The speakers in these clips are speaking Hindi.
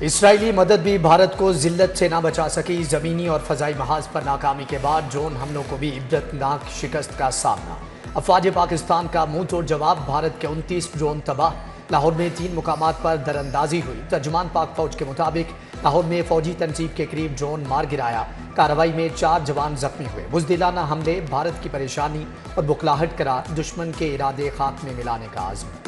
इसराइली मदद भी भारत को जिल्लत से ना बचा सकी। जमीनी और फजाई महाज पर नाकामी के बाद ड्रोन हमलों को भी इब्रतनाक शिकस्त का सामना। अफवाज पाकिस्तान का मुंह तोड़ जवाब। भारत के 29 ड्रोन तबाह। लाहौर में 3 मुकामात पर दरअंदाजी हुई। तर्जुमान पाक फौज के मुताबिक लाहौर में फौजी तंजीब के करीब ड्रोन मार गिराया। कार्रवाई में 4 जवान जख्मी हुए। बुज़दिलाना हमले भारत की परेशानी और बुखलाहट करा दुश्मन के इरादे खाक में मिलाने का आज़म।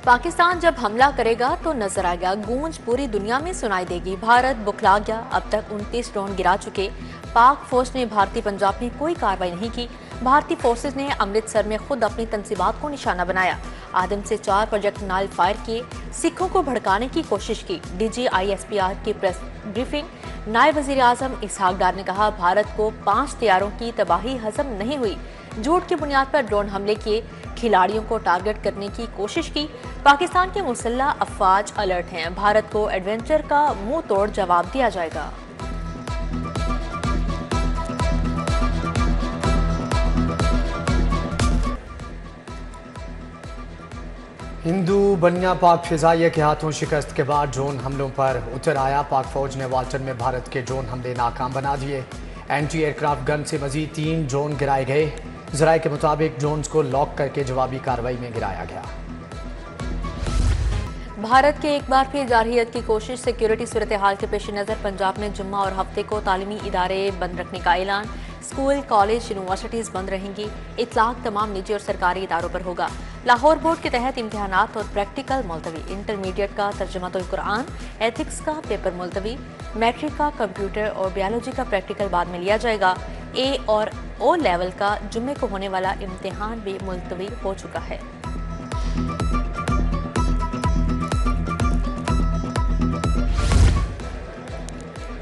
पाकिस्तान जब हमला करेगा तो नजर आएगा, गूंज पूरी दुनिया में सुनाई देगी। भारत बुखला गया। अब तक 29 ड्रोन गिरा चुके। पाक फौज ने भारतीय पंजाब में कोई कार्रवाई नहीं की। भारतीय फोर्सेज ने अमृतसर में खुद अपनी तंसीबात को निशाना बनाया। आदम से 4 प्रोजेक्टाइल फायर किए। सिखों को भड़काने की कोशिश की। DGISPR की प्रेस ब्रीफिंग। नायब वजीर आजम इसहाक डार ने कहा, भारत को 5 तैयारों की तबाही हजम नहीं हुई। झूठ की बुनियाद पर ड्रोन हमले किए। खिलाड़ियों को टारगेट करने की कोशिश की। पाकिस्तान के मुसल्लह अफवाज अलर्ट हैं। भारत को एडवेंचर का मुंह तोड़ जवाब दिया जाएगा। हिंदू बनिया पाक फिजाइया के हाथों शिकस्त के बाद ड्रोन हमलों पर उतर आया। पाक फौज ने वाल्टन में भारत के ड्रोन हमले नाकाम बना दिए। एंटी एयरक्राफ्ट गन से मजीद 3 ड्रोन गिराए गए। जराये के मुताबिक ड्रोन्स को लॉक करके जवाबी कार्रवाई में गिराया गया। भारत के एक बार फिर जारहियत की कोशिश। सिक्योरिटी सूरत हाल के पेश नज़र पंजाब में जुम्मा और हफ्ते को तालीमी इदारे बंद रखने का ऐलान। स्कूल, कॉलेज, यूनिवर्सिटीज़ बंद रहेंगी। इतलाक तमाम निजी और सरकारी इदारों पर होगा। लाहौर बोर्ड के तहत इम्तिहानात और प्रैक्टिकल मुलतवी। इंटरमीडिएट का तर्जुमातुल कुरान, एथिक्स का पेपर मुलतवी। मैट्रिक का कंप्यूटर और बायोलॉजी का प्रैक्टिकल बाद में लिया जाएगा। A और O लेवल का जुम्मे को होने वाला इम्तिहान भी मुलतवी हो चुका है।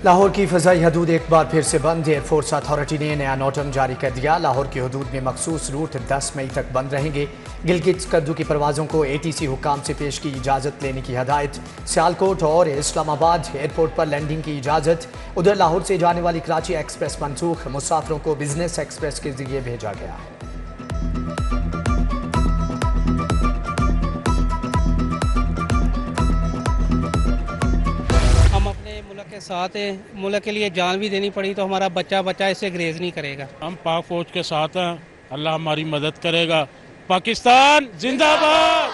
लाहौर की फजाई हदूद एक बार फिर से बंद। एयरफोर्स अथॉरिटी ने नया नोटम जारी कर दिया। लाहौर की हदूद में मखसूस रूट 10 मई तक बंद रहेंगे। गिलगित कद्दू की परवाज़ों को ATC हुकाम से पेश की इजाज़त लेने की हदायत। सियालकोट और इस्लामाबाद एयरपोर्ट पर लैंडिंग की इजाज़त। उधर लाहौर से जाने वाली कराची एक्सप्रेस मनसूख। मुसाफिरों को बिजनेस एक्सप्रेस के जरिए भेजा गया है। के साथ है, मुल्क के लिए जान भी देनी पड़ी तो हमारा बच्चा इससे ग्रेज नहीं करेगा। हम पाक फौज के साथ हैं, अल्लाह हमारी मदद करेगा। पाकिस्तान जिंदाबाद।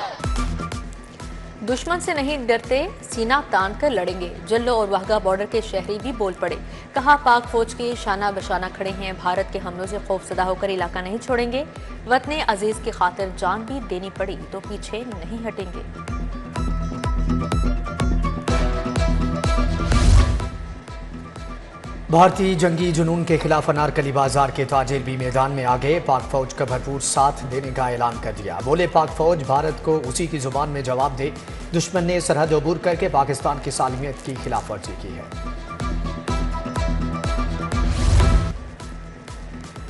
दुश्मन से नहीं डरते, सीना तान कर लड़ेंगे। जल्लो और वाहगा बॉर्डर के शहरी भी बोल पड़े। कहा, पाक फौज के शाना बशाना खड़े हैं। भारत के हमलों से खौफसदा होकर इलाका नहीं छोड़ेंगे। वतने अजीज की खातिर जान भी देनी पड़ी तो पीछे नहीं हटेंगे। भारतीय जंगी जुनून के खिलाफ अनारकली बाजार के ताजिर भी मैदान में आ गए। पाक फौज का भरपूर साथ देने का ऐलान कर दिया। बोले, पाक फौज भारत को उसी की जुबान में जवाब दे। दुश्मन ने सरहद अबूर करके पाकिस्तान की सालमियत की खिलाफ वर्जी की है।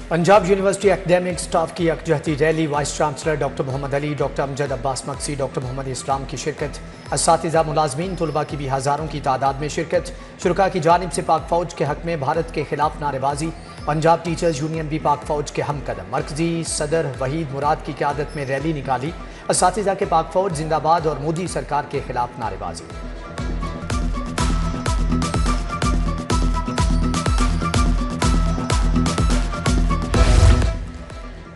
पंजाब यूनिवर्सिटी एकेडमिक स्टाफ की यकजहती rally. Vice chancellor doctor Mohammad Ali, doctor Amjad Abbas Maqsi, doctor Mohammad Islam की शिरकत। असातिज़ा, मुलाजमीन, तुलबा की भी हज़ारों की तादाद में शिरकत। शुरका की जानिब से पाक फौज के हक में भारत के खिलाफ नारेबाजी। पंजाब टीचर्स यूनियन भी पाक फौज के हम कदम। मरकजी सदर वहीद मुराद की क़यादत में रैली निकाली। असातिज़ा के पाक फौज जिंदाबाद और मोदी सरकार के खिलाफ नारेबाजी।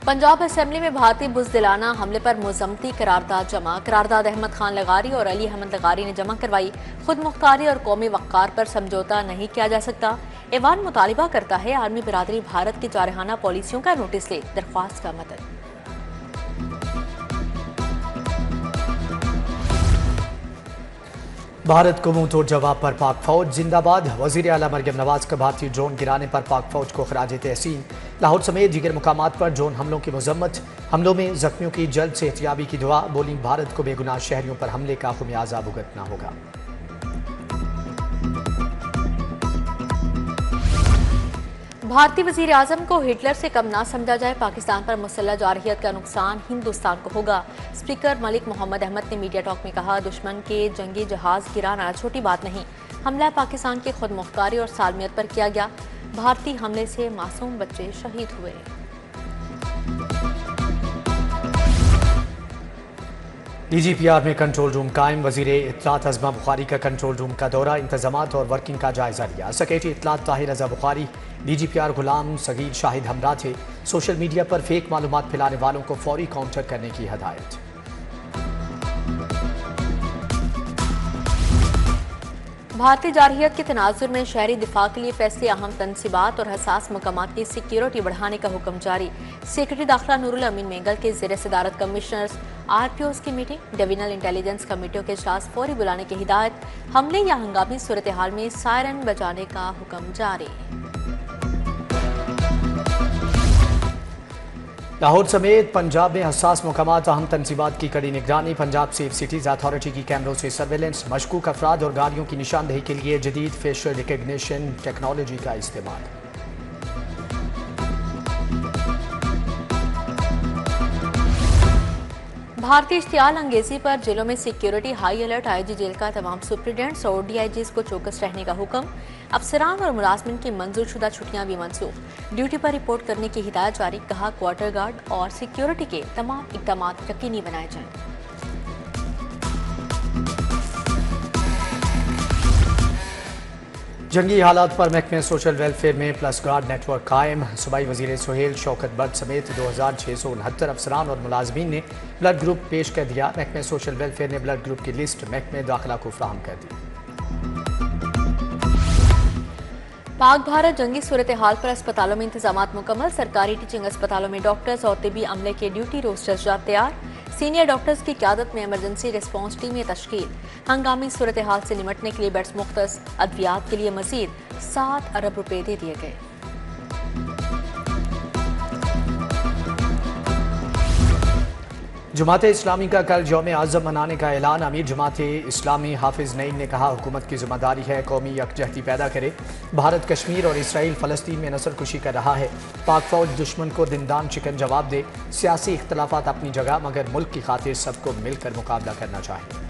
पंजाब असेंबली में भारतीय बुज़दिलाना हमले पर मुज़म्मती करारदाद जमा। करारदाद अहमद खान लगारी और अली अहमद लगारी ने जमा करवाई। खुद मुख्तारी और कौमी वक़ार पर समझौता नहीं किया जा सकता। ऐवान मुतालिबा करता है आर्मी बिरादरी भारत की जारहाना पॉलिसियों का नोटिस ले। दरख्वास्त का मदद। भारत को मुंह तोड़ जवाब पर पाक फौज जिंदाबाद। वज़ीर आला मरियम नवाज का भारतीय ड्रोन गिराने पर पाक फौज को खराज तहसीन। लाहौर समेत दीगर मुकामात पर ड्रोन हमलों की मजम्मत। हमलों में जख्मियों की जल्द सेहतियाबी की दुआ। बोली, भारत को बेगुनाह शहरियों पर हमले का खुमियाजा भुगतना होगा। भारतीय वज़ीर आज़म को हिटलर से कम ना समझा जाए। पाकिस्तान पर मुसल्लह जारहियत का नुकसान हिंदुस्तान को होगा। स्पीकर मलिक मोहम्मद अहमद ने मीडिया टॉक में कहा, दुश्मन के जंगी जहाज गिराना छोटी बात नहीं। हमला पाकिस्तान की खुद मुख्तारी और सालमियत पर किया गया। भारतीय हमले से मासूम बच्चे शहीद हुए। DGPR में कंट्रोल रूम कायम। वजीर इत्तलात अज़मा बुखारी का कंट्रोल रूम का दौरा, इंतजामात और वर्किंग का जायजा लिया। सेक्रेटरी इत्तलात ताहिर रज़ा बुखारी, DGPR गुलाम सगीर शाहिद हमरा थे। सोशल मीडिया पर फेक मालूमात फैलाने वालों को फौरी काउंटर करने की हदायत। भारतीय जारहियत के तनाजुर में शहरी दिफा के लिए फैसले, अहम तनसीबात और हसास मकामात की सिक्योरिटी बढ़ाने का हुक्म जारी। सेक्रेटरी दाखिला नूरुल अमीन मेंगल के ज़ेर सदारत कमिश्नर्स RPOs की मीटिंग, डिविजनल इंटेलिजेंस कमेटियों के इजलास फौरी बुलाने की हिदायत। हमले या हंगामी सूरत हाल में सायरन बजाने का हुक्म जारी। लाहौर समेत पंजाब में हसास मकामात, अहम तनसीबात की कड़ी निगरानी। पंजाब सेफ सिटीज अथॉरिटी की कैमरों से सर्वेलेंस, मशकूक अफराद और गाड़ियों की निशानदेही के लिए जदीद फेशियल रिकग्निशन टेक्नोलॉजी का इस्तेमाल। भारतीय इश्तियाल अंगेजी पर जेलों में security high alert. IG jail का तमाम सुप्रीडेंट्स और DIGs को चौकस रहने का हुक्म। अफसरान और मुलाजमिन की मंजूरशुदा छुट्टियां भी मनसूख। ड्यूटी पर रिपोर्ट करने की हिदायत जारी। कहा, क्वार्टर गार्ड और सिक्योरिटी के तमाम इकदाम यकीनी बनाए जाएं। जंगी हालात पर महकमे सोशल वेलफेयर में प्लस गार्ड नेटवर्क कायम। सूबाई वजीर सुहेल शौकत बट समेत 2669 अफसरान और मुलाजमीन ने ब्लड ग्रुप पेश कर दिया। महकमे सोशल वेलफेयर ने ब्लड ग्रुप की लिस्ट महकमे दाखिला को फराहम कर दी। पाक भारत जंगी सूरत हाल पर अस्पतालों में इंतजाम मुकम्मल। सरकारी टीचिंग अस्पतालों में डॉक्टर्स और तिबी अमले के ड्यूटी रोस्टर्स तैयार। सीनियर डॉक्टर्स की क़यादत में इमरजेंसी रिस्पॉन्स टीमें तश्कील। हंगामी सूरत हाल से निमटने के लिए बेड्स मुख्तस। अद्वियात के लिए मजीद 7 अरब रुपए दे दिए गए। जमात इस्लामी का कल यौम आज़म मनाने का ऐलान। अमीर जमात इस्लामी हाफिज नईम ने कहा, हुकूमत की जिम्मेदारी है कौमी यकजहती पैदा करे। भारत कश्मीर और इसराइल फ़लस्तीन में नस्लकुशी कर रहा है। पाक फौज दुश्मन को दिनदान चिकन जवाब दे। सियासी इख्तलाफात अपनी जगह, मगर मुल्क की खातिर सबको मिलकर मुकाबला करना चाहिए।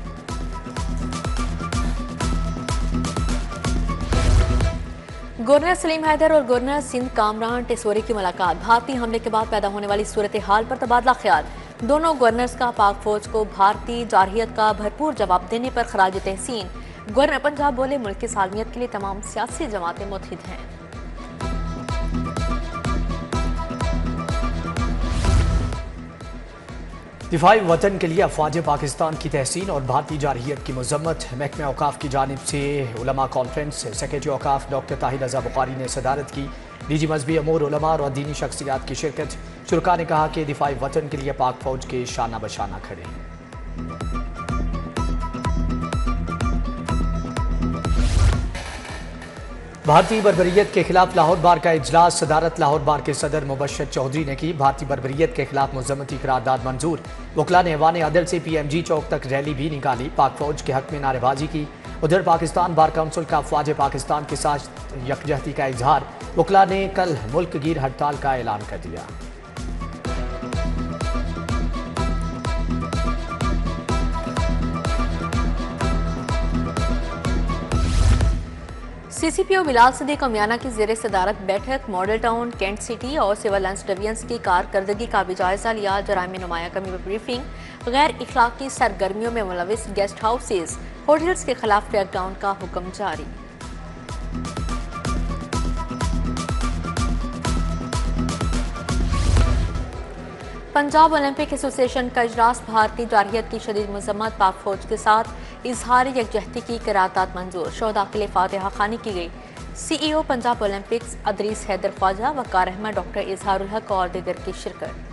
गवर्नर सलीम हैदर और गवर्नर सिंध कामरान टेसोरी की मुलाकात। भारतीय हमले के बाद पैदा होने वाली सूरत हाल पर तबादला ख्याल। दोनों गवर्नर्स का पाक फौज को भारतीय जारहियत का भरपूर जवाब देने पर खराज तहसीन। गवर्नर पंजाब बोले, मुल्क की सालमियत के लिए तमाम सियासी जमातें मुत्तहिद हैं। दिफाई वतन के लिए अफवाज पाकिस्तान की तहसीन और भारतीय जारहियत की मजम्मत। महकमे औकाफ की जानिब से उलमा कॉन्फ्रेंस। सेक्रेटरी औकाफ डॉक्टर ताहिर रज़ा बुखारी ने सदारत की। DG मजहबी अमूर, उलमा और दीनी शख्सियात की शिरकत। शुरका ने कहा कि दिफाई वतन के लिए पाक फौज के शाना बशाना खड़े हैं। भारतीय बर्बरियत के खिलाफ लाहौर बार का इजलास। सदारत लाहौर बार के सदर मुबशर चौधरी ने की। भारतीय बर्बरियत के खिलाफ मुज़म्मती करारदाद मंजूर। वकला ने ऐवान अदल से PMG चौक तक रैली भी निकाली। पाक फौज के हक में नारेबाजी की। उधर पाकिस्तान बार काउंसिल का अफवाज पाकिस्तान के साथ यकजहती का इजहार। वकला ने कल मुल्क गिर हड़ताल का ऐलान कर दिया। CCPO बिलाल सदीक अमियाना की ज़ेर सदारत बैठक। मॉडल टाउन, कैंट सिटी और सिविल लाइन्स डिवीजन्स की कारकर्दगी का भी जायजा लिया। जराइम में नुमाया कमी पर ब्रीफिंग। गैर इखलाकी सरगर्मियों में मुलविस गेस्ट हाउसेज, होटल्स के खिलाफ क्रैकडाउन का हुक्म जारी। पंजाब ओलंपिक एसोसिएशन का इजलास। भारतीय जारहियत की शदीद मजम्मत। पाक फौज के साथ इजहार यकजहती की करारदाद मंजूर। शोहदा के लिए फातिहा खानी की गई। CEO पंजाब ओलंपिक्स अदरीस हैदर ख्वाजा, वकार अहमद, डॉक्टर इजहारुल हक और दीगर की शिरकत।